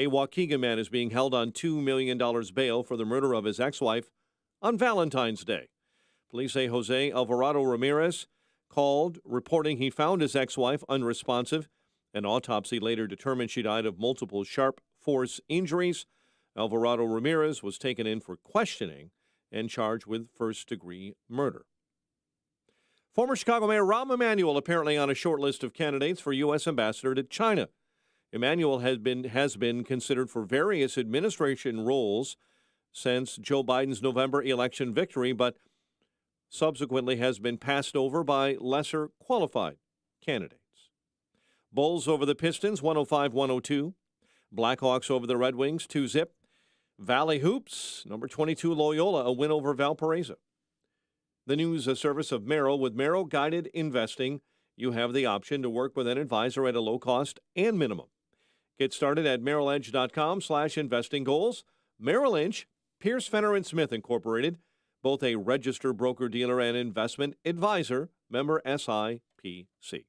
A Waukegan man is being held on $2 million bail for the murder of his ex-wife on Valentine's Day. Police say Jose Alvarado Ramirez called, reporting he found his ex-wife unresponsive. An autopsy later determined she died of multiple sharp force injuries. Alvarado Ramirez was taken in for questioning and charged with first-degree murder. Former Chicago Mayor Rahm Emanuel apparently on a short list of candidates for U.S. ambassador to China. Emanuel has been considered for various administration roles since Joe Biden's November election victory, but subsequently has been passed over by lesser qualified candidates. Bulls over the Pistons, 105-102. Blackhawks over the Red Wings, 2-0. Valley Hoops, number 22 Loyola, a win over Valparaiso. The news service of Merrill. With Merrill Guided Investing, you have the option to work with an advisor at a low cost and minimum. Get started at merrilledge.com/investing goals. Merrill Lynch, Pierce, Fenner & Smith Incorporated, both a registered broker-dealer and investment advisor, member SIPC.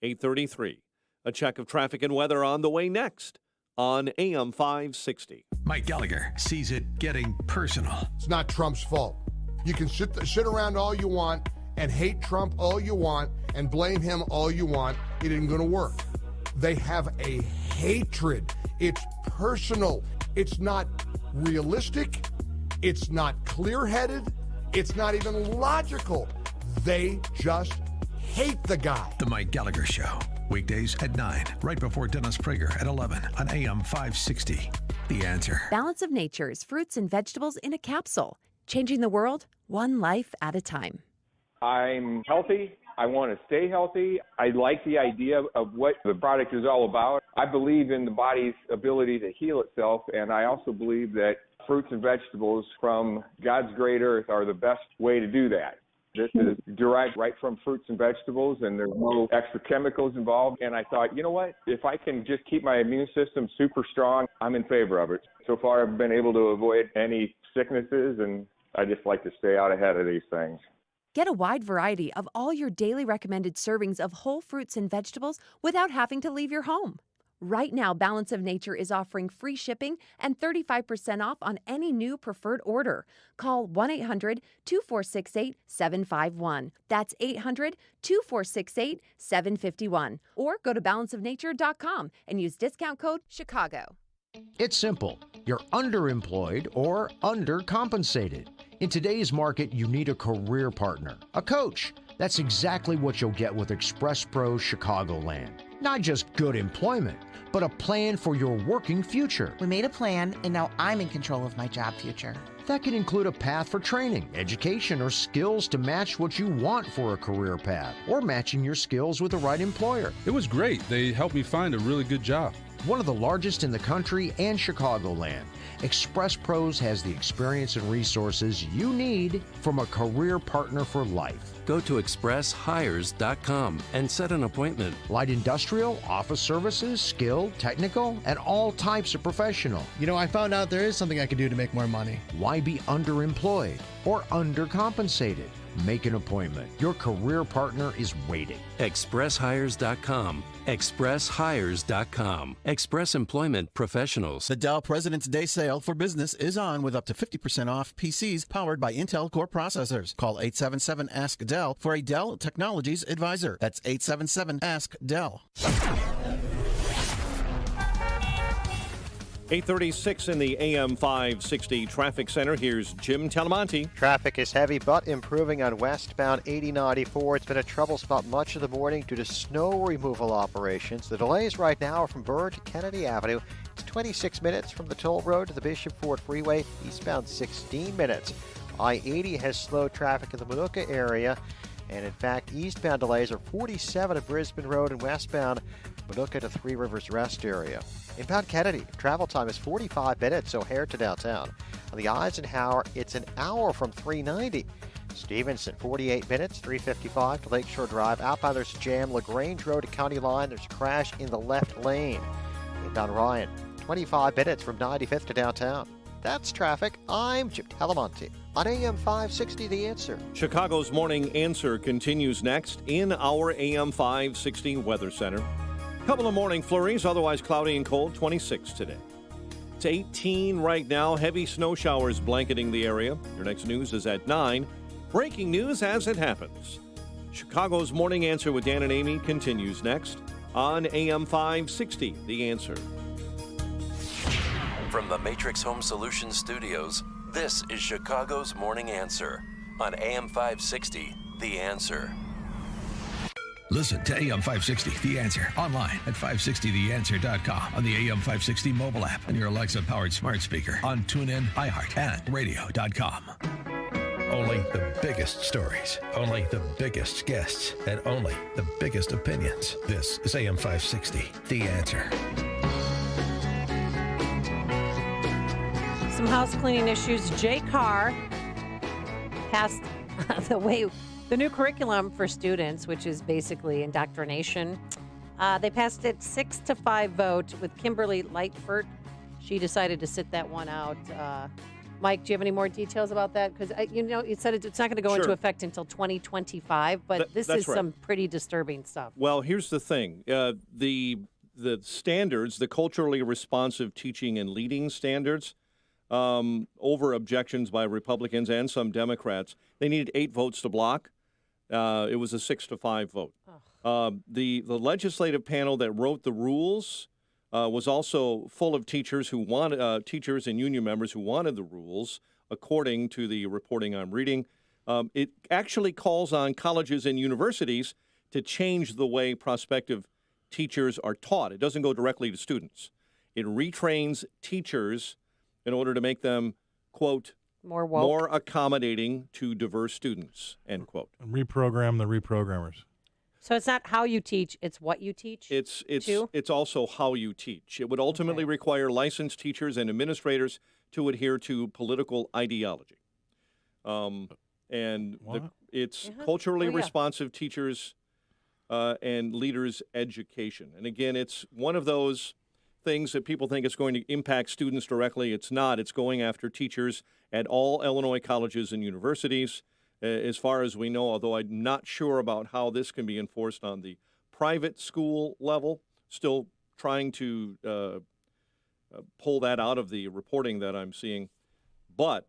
8:33. A check of traffic and weather on the way next on AM 560. Mike Gallagher sees it getting personal. It's not Trump's fault. You can sit around all you want and hate Trump all you want and blame him all you want. It ain't going to work. They have a hatred. It's personal. It's not realistic. It's not clear-headed. It's not even logical. They just hate the guy. The Mike Gallagher Show. Weekdays at 9, right before Dennis Prager at 11 on AM 560. The Answer. Balance of Nature's fruits and vegetables in a capsule. Changing the world, one life at a time. I'm healthy. I want to stay healthy. I like the idea of what the product is all about. I believe in the body's ability to heal itself, and I also believe that fruits and vegetables from God's great earth are the best way to do that. This is derived right from fruits and vegetables, and there's no extra chemicals involved. And I thought, you know what? If I can just keep my immune system super strong, I'm in favor of it. So far, I've been able to avoid any sicknesses, and I just like to stay out ahead of these things. Get a wide variety of all your daily recommended servings of whole fruits and vegetables without having to leave your home. Right now, Balance of Nature is offering free shipping and 35% off on any new preferred order. Call 1-800-2468-751. That's 800-2468-751. Or go to balanceofnature.com and use discount code CHICAGO. It's simple. You're underemployed or undercompensated. In today's market, you need a career partner, a coach. That's exactly what you'll get with Express Pro Chicagoland. Not just good employment, but a plan for your working future. We made a plan, and now I'm in control of my job future. That can include a path for training, education, or skills to match what you want for a career path, or matching your skills with the right employer. It was great. They helped me find a really good job. One of the largest in the country and Chicagoland, Express Pros has the experience and resources you need from a career partner for life. Go to expresshires.com and set an appointment. Light industrial, office services, skilled, technical, and all types of professional. You know, I found out there is something I can do to make more money. Why be underemployed or undercompensated? Make an appointment. Your career partner is waiting. expresshires.com. expresshires.com. Express Employment Professionals. The Dell President's Day sale for business is on with up to 50% off PCs powered by Intel Core processors. Call 877-ASK-DELL for a Dell Technologies advisor. That's 877-ASK-DELL. 8:36 in the AM 560 Traffic Center. Here's Jim Talamonte. Traffic is heavy but improving on westbound 8094. It's been a trouble spot much of the morning due to snow removal operations. The delays right now are from Burr to Kennedy Avenue. It's 26 minutes from the toll road to the Bishop Ford Freeway, eastbound 16 minutes. I-80 has slowed traffic in the Manuka area. And in fact, eastbound delays are 47 at Brisbane Road and westbound Manuka to Three Rivers Rest area. Inbound Kennedy, travel time is 45 minutes, O'Hare to downtown. On the Eisenhower, it's an hour from 390. Stevenson, 48 minutes, 355 to Lakeshore Drive. Outbound, there's a jam. LaGrange Road to County Line, there's a crash in the left lane. Inbound Ryan, 25 minutes from 95th to downtown. That's traffic. I'm Jim Talamonte on AM 560, The Answer. Chicago's Morning Answer continues next in our AM 560 Weather Center. Couple of morning flurries, otherwise cloudy and cold, 26 today. It's 18 right now. Heavy snow showers blanketing the area. Your next news is at 9. Breaking news as it happens. Chicago's Morning Answer with Dan and Amy continues next on AM 560, The Answer. From the Matrix Home Solutions studios, this is Chicago's Morning Answer on AM 560, The Answer. Listen to AM 560, The Answer, online at 560theanswer.com, on the AM 560 mobile app, on your Alexa-powered smart speaker, on TuneIn, iHeart, and radio.com. Only the biggest stories, only the biggest guests, and only the biggest opinions. This is AM 560, The Answer. Some house cleaning issues. Jay Carr passed the new curriculum for students, which is basically indoctrination. They passed it 6-5 vote with Kimberly Lightfoot. She decided to sit that one out. Mike, do you have any more details about that? Because, you said it's not going to go into effect until 2025, but this is some pretty disturbing stuff. Well, here's the thing. The standards, the culturally responsive teaching and leading standards, over objections by Republicans and some Democrats, they needed 8 votes to block. It was a 6-5 vote. The legislative panel that wrote the rules was also full of teachers teachers and union members who wanted the rules, according to the reporting I'm reading. It actually calls on colleges and universities to change the way prospective teachers are taught. It doesn't go directly to students. It retrains teachers in order to make them, quote, more accommodating to diverse students, end quote. Reprogram the reprogrammers. So it's not how you teach, it's what you teach? It's also how you teach. It would ultimately require licensed teachers and administrators to adhere to political ideology. It's culturally responsive teachers and leaders' education. And again, it's one of those things that people think is going to impact students directly. It's not. It's going after teachers at all Illinois colleges and universities. As far as we know, although I'm not sure about how this can be enforced on the private school level, still trying to pull that out of the reporting that I'm seeing. But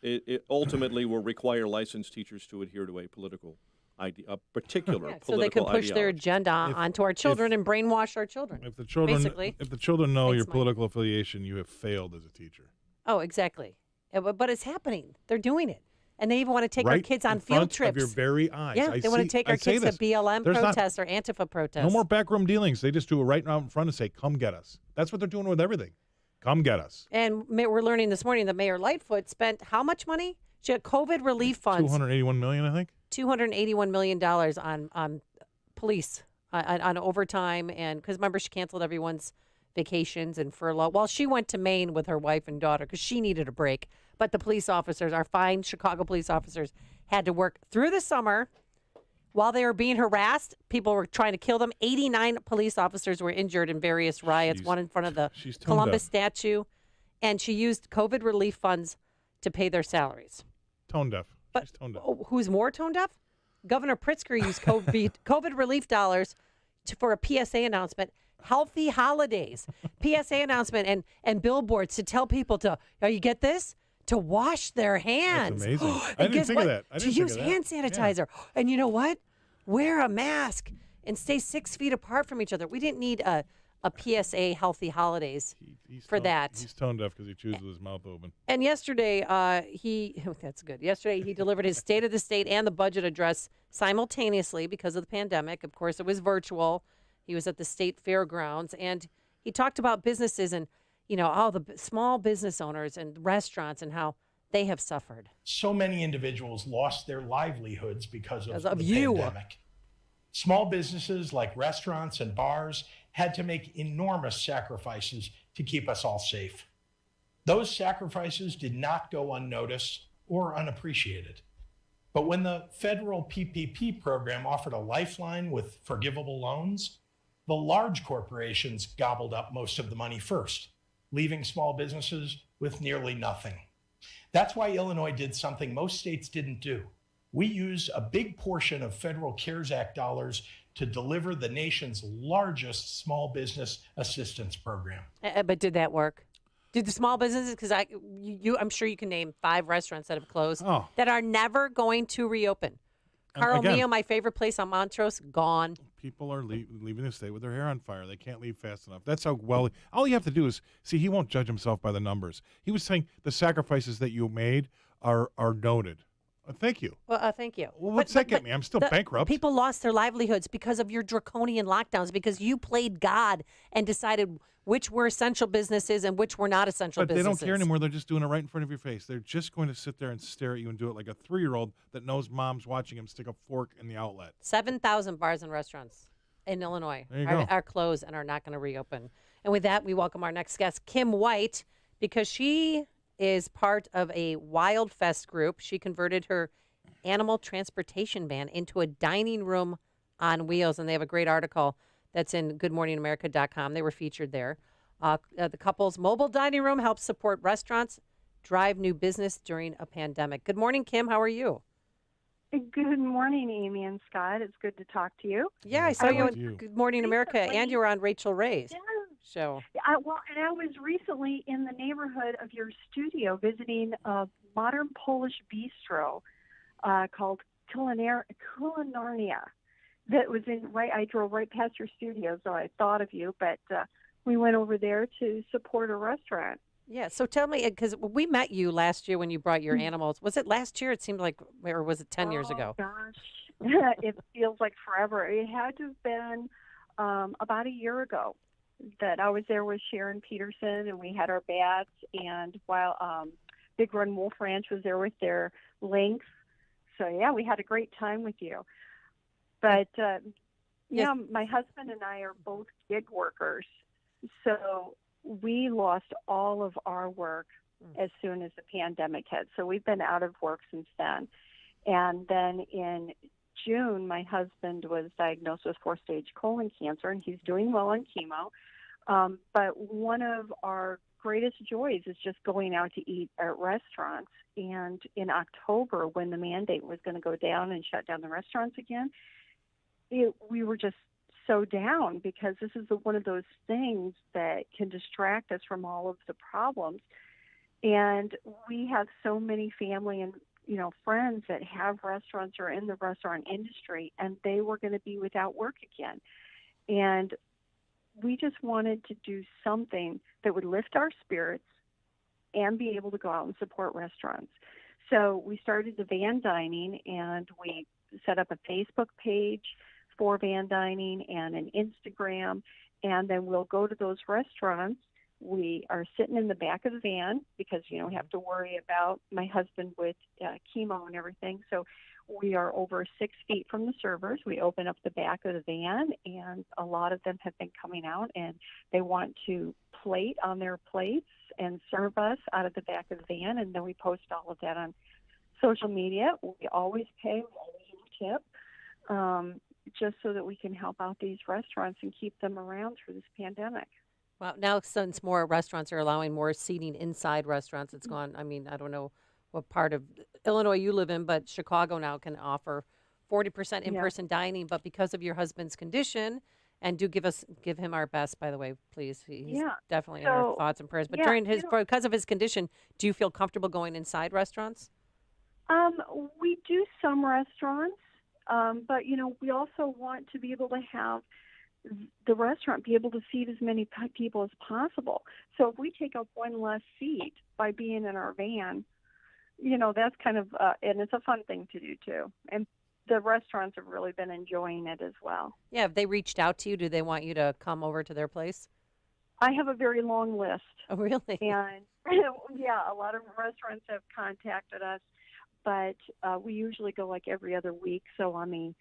it ultimately will require licensed teachers to adhere to a political idea, a particular political so they can push ideology. their agenda onto our children and brainwash our children. If the children know your political affiliation, you have failed as a teacher. Oh, exactly. But it's happening. They're doing it. And they even want to take our kids on field trips. Of your very eyes. Yeah, they want to take our kids to BLM protests or Antifa protests. No more backroom dealings. They just do it right out in front and say, come get us. That's what they're doing with everything. Come get us. And we're learning this morning that Mayor Lightfoot spent how much money? She had COVID relief funds. $281 million, I think. $281 million on police, on overtime. And because remember, she canceled everyone's vacations and furlough. Well, she went to Maine with her wife and daughter because she needed a break. But the police officers, our fine Chicago police officers, had to work through the summer while they were being harassed. People were trying to kill them. 89 police officers were injured in various riots, one in front of the Columbus statue. And she used COVID relief funds to pay their salaries. Tone deaf. But she's tone deaf. Who's more tone deaf? Governor Pritzker used COVID relief dollars for a PSA announcement. Healthy holidays. PSA announcement and billboards to tell people you get this? To wash their hands. That's amazing. I didn't think of that. To use hand sanitizer. Yeah. And you know what? Wear a mask and stay 6 feet apart from each other. We didn't need a PSA healthy holidays that. He's tone deaf because he chews with his mouth open. And yesterday, that's good. Yesterday, he delivered his State of the State and the budget address simultaneously because of the pandemic. Of course, it was virtual. He was at the state fairgrounds, and he talked about businesses and all the small business owners and restaurants and how they have suffered. So many individuals lost their livelihoods because of the you. pandemic. Small businesses like restaurants and bars had to make enormous sacrifices to keep us all safe. Those sacrifices did not go unnoticed or unappreciated. But when the federal PPP program offered a lifeline with forgivable loans, the large corporations gobbled up most of the money first, leaving small businesses with nearly nothing. That's why Illinois did something most states didn't do. We used a big portion of federal CARES Act dollars to deliver the nation's largest small business assistance program. But did that work? Do the small businesses, because I'm sure you can name 5 restaurants that have closed that are never going to reopen. Carl Mio, my favorite place on Montrose, gone. People are leaving the state with their hair on fire. They can't leave fast enough. That's how well. All you have to do is see. He won't judge himself by the numbers. He was saying the sacrifices that you made are noted. Thank you. Well, thank you. Well, what's that get me? I'm still bankrupt. People lost their livelihoods because of your draconian lockdowns, because you played God and decided which were essential businesses and which were not essential businesses. But they don't care anymore. They're just doing it right in front of your face. They're just going to sit there and stare at you and do it like a 3-year-old that knows mom's watching him stick a fork in the outlet. 7,000 bars and restaurants in Illinois are closed and are not going to reopen. And with that, we welcome our next guest, Kim White, because she is part of a WildFest group. She converted her animal transportation van into a dining room on wheels, and they have a great article that's in goodmorningamerica.com. They were featured there. The couple's mobile dining room helps support restaurants drive new business during a pandemic. Good morning, Kim. How are you? Good morning, Amy and Scott. It's good to talk to you. Yeah, I saw you on Good Morning America, and you were on Rachel Ray's show. And I was recently in the neighborhood of your studio visiting a modern Polish bistro called Culinarnia. That was I drove right past your studio, so I thought of you, but we went over there to support a restaurant. Yeah, so tell me, because we met you last year when you brought your animals. Was it last year? It seemed like, or was it 10 years ago? Oh, gosh. It feels like forever. It had to have been about a year ago that I was there with Sharon Peterson, and we had our bats, and while Big Run Wolf Ranch was there with their lynx. So, yeah, we had a great time with you. But, yeah, my husband and I are both gig workers, so we lost all of our work as soon as the pandemic hit. So we've been out of work since then. And then in June, my husband was diagnosed with 4-stage colon cancer, and he's doing well on chemo. But one of our greatest joys is just going out to eat at restaurants. And in October, when the mandate was going to go down and shut down the restaurants again, we were just so down, because this is one of those things that can distract us from all of the problems. And we have so many family and friends that have restaurants or in the restaurant industry, and they were going to be without work again. And we just wanted to do something that would lift our spirits and be able to go out and support restaurants. So we started the van dining, and we set up a Facebook page for van dining and an Instagram, and then we'll go to those restaurants. We are sitting in the back of the van because you don't have to worry about my husband with chemo and everything. So we are over 6 feet from the servers. We open up the back of the van, and a lot of them have been coming out, and they want to plate on their plates and serve us out of the back of the van, and then we post all of that on social media. We always pay, we always tip. Just so that we can help out these restaurants and keep them around through this pandemic. Well, now since more restaurants are allowing more seating inside restaurants, it's gone. I mean, I don't know what part of Illinois you live in, but Chicago now can offer 40% in-person dining. But because of your husband's condition, and do give him our best, by the way, please. He's definitely in our thoughts and prayers. But because of his condition, do you feel comfortable going inside restaurants? We do some restaurants. But, we also want to be able to have the restaurant be able to seat as many people as possible. So if we take up one less seat by being in our van, that's kind of, and it's a fun thing to do too. And the restaurants have really been enjoying it as well. Yeah, have they reached out to you? Do they want you to come over to their place? I have a very long list. Oh, really? And, a lot of restaurants have contacted us. But we usually go like every other week. So on the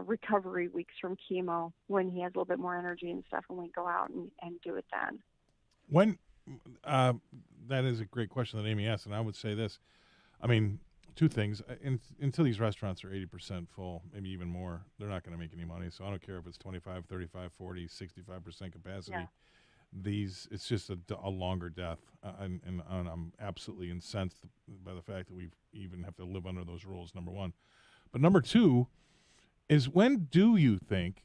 recovery weeks from chemo, when he has a little bit more energy and stuff, and we go out and do it then. When that is a great question that Amy asked, and I would say this. I mean, two things. Until these restaurants are 80% full, maybe even more, they're not going to make any money. So I don't care if it's 25, 35, 40, 65% capacity. Yeah. It's just a longer death, and I'm absolutely incensed by the fact that we even have to live under those rules, number one. But number two is, when do you think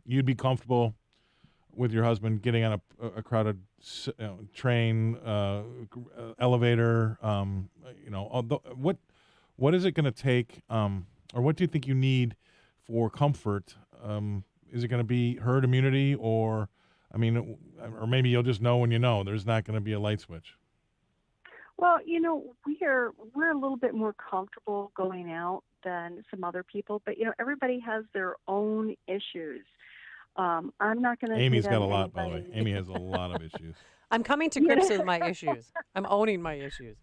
you'd be comfortable with your husband getting on a crowded train, elevator. What is it going to take, or what do you think you need for comfort? Is it going to be herd immunity, or maybe you'll just know when you know there's not going to be a light switch? Well, we're a little bit more comfortable going out than some other people, but everybody has their own issues. I'm not going to. Amy's got a lot, by the way. Amy has a lot of issues. I'm coming to grips with my issues. I'm owning my issues.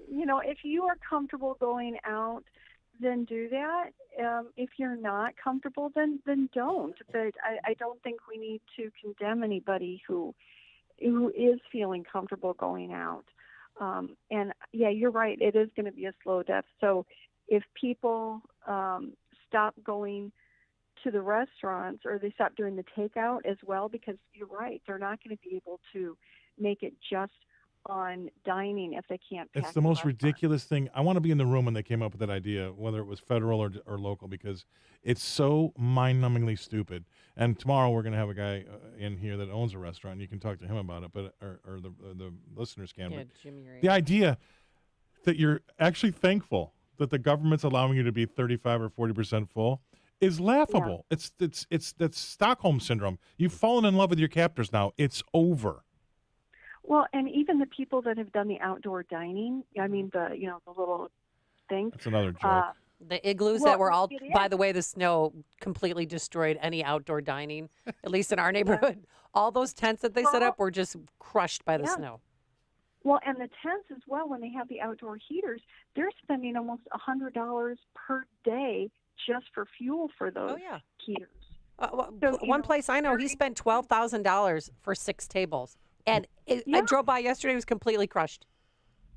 If you are comfortable going out, then do that. If you're not comfortable, then don't. But I don't think we need to condemn anybody who is feeling comfortable going out. And yeah, you're right. It is going to be a slow death. So if people stop going to the restaurants or they stop doing the takeout as well, because you're right, they're not going to be able to make it just on dining if they can't pack It's the most ridiculous thing. I want to be in the room when they came up with that idea, whether it was federal or local, because it's so mind-numbingly stupid. And tomorrow we're going to have a guy in here that owns a restaurant, and you can talk to him about it, but or the listeners can. Yeah, but Jimmy, right. The idea that you're actually thankful that the government's allowing you to be 35 or 40% full is laughable. Yeah. It's that's Stockholm syndrome. You've fallen in love with your captors now. It's over. Well, and even the people that have done the outdoor dining, the little thing. That's another joke. The igloos that were all, by the way, the snow completely destroyed any outdoor dining, at least in our neighborhood. All those tents that they set up were just crushed by the snow. Well, and the tents as well, when they have the outdoor heaters, they're spending almost $100 per day just for fuel for those heaters. One place I know, he spent $12,000 for 6 tables. And I drove by yesterday, it was completely crushed.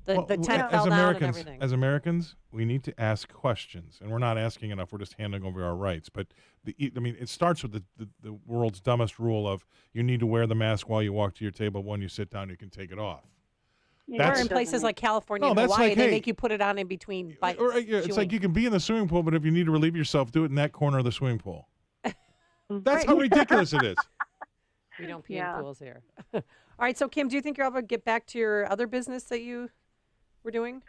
The tent fell down and everything. As Americans, we need to ask questions, and we're not asking enough. We're just handing over our rights. But it starts with the world's dumbest rule of you need to wear the mask while you walk to your table. When you sit down, you can take it off. Or in places like California and Hawaii, they make you put it on in between bites. It's like you can be in the swimming pool, but if you need to relieve yourself, do it in that corner of the swimming pool. That's how ridiculous it is. We don't pee in pools here. All right, so Kim, do you think you're able to get back to your other business that you were doing?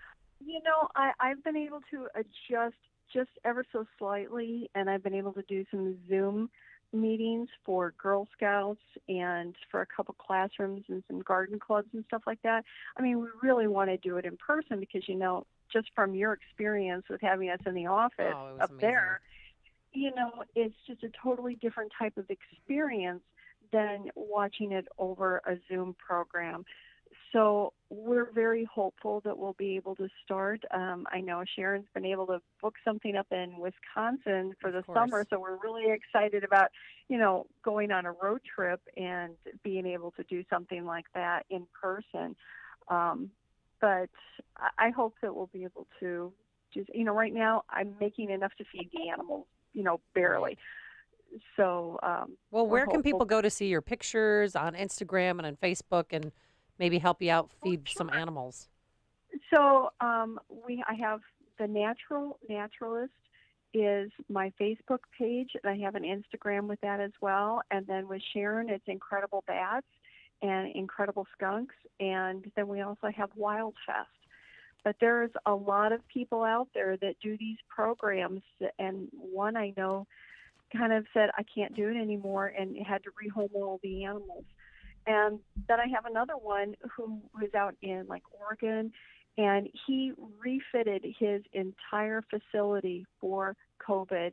I've been able to adjust just ever so slightly, and I've been able to do some Zoom meetings for Girl Scouts and for a couple classrooms and some garden clubs and stuff like that. We really want to do it in person because, just from your experience with having us in the office up there, it's just a totally different type of experience than watching it over a Zoom program. So we're very hopeful that we'll be able to start. I know Sharon's been able to book something up in Wisconsin for the summer, so we're really excited about, going on a road trip and being able to do something like that in person. But I hope that we'll be able to just, right now I'm making enough to feed the animals, barely. So, where can people go to see your pictures on Instagram and on Facebook and maybe help you out feed some animals? So, I have the Naturalist is my Facebook page, and I have an Instagram with that as well. And then with Sharon, it's Incredible Bats and Incredible Skunks, and then we also have WildFest. But there's a lot of people out there that do these programs, and one I know kind of said, I can't do it anymore, and had to rehome all the animals. And then I have another one who was out in Oregon, and he refitted his entire facility for COVID,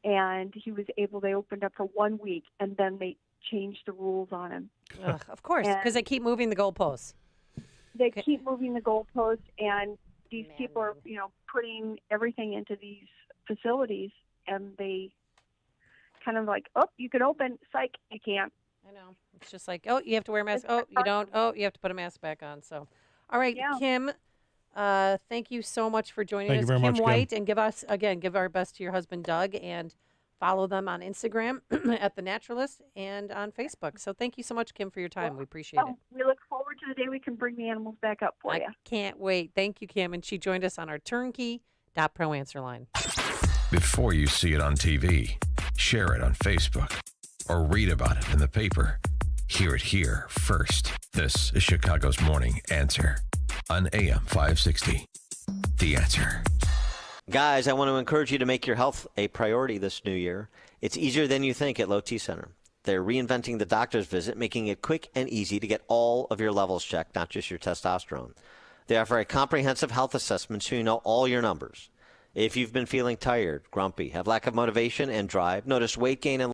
and they opened up for 1 week, and then they changed the rules on him. Of course, because they keep moving the goalposts. They keep moving the goalposts, and these people are, putting everything into these facilities, and they kind of you can open, psych, you can't. I know. It's just you have to wear a mask. Oh, you don't. Oh, you have to put a mask back on. So, all right, Kim, thank you so much for joining us. Thank you very Kim much, White, Kim. and give our best to your husband, Doug, and follow them on Instagram at The Naturalist and on Facebook. So thank you so much, Kim, for your time. We appreciate it. We look forward to the day we can bring the animals back up for you. I can't wait. Thank you, Kim. And she joined us on our turnkey.pro answer line. Before you see it on TV, share it on Facebook. or read about it in the paper. Hear it here first. This is Chicago's Morning Answer on AM 560. The Answer. Guys, I want to encourage you to make your health a priority this new year. It's easier than you think at Low T Center. They're reinventing the doctor's visit, making it quick and easy to get all of your levels checked, not just your testosterone. They offer a comprehensive health assessment so you know all your numbers. If you've been feeling tired, grumpy, have lack of motivation and drive, notice weight gain and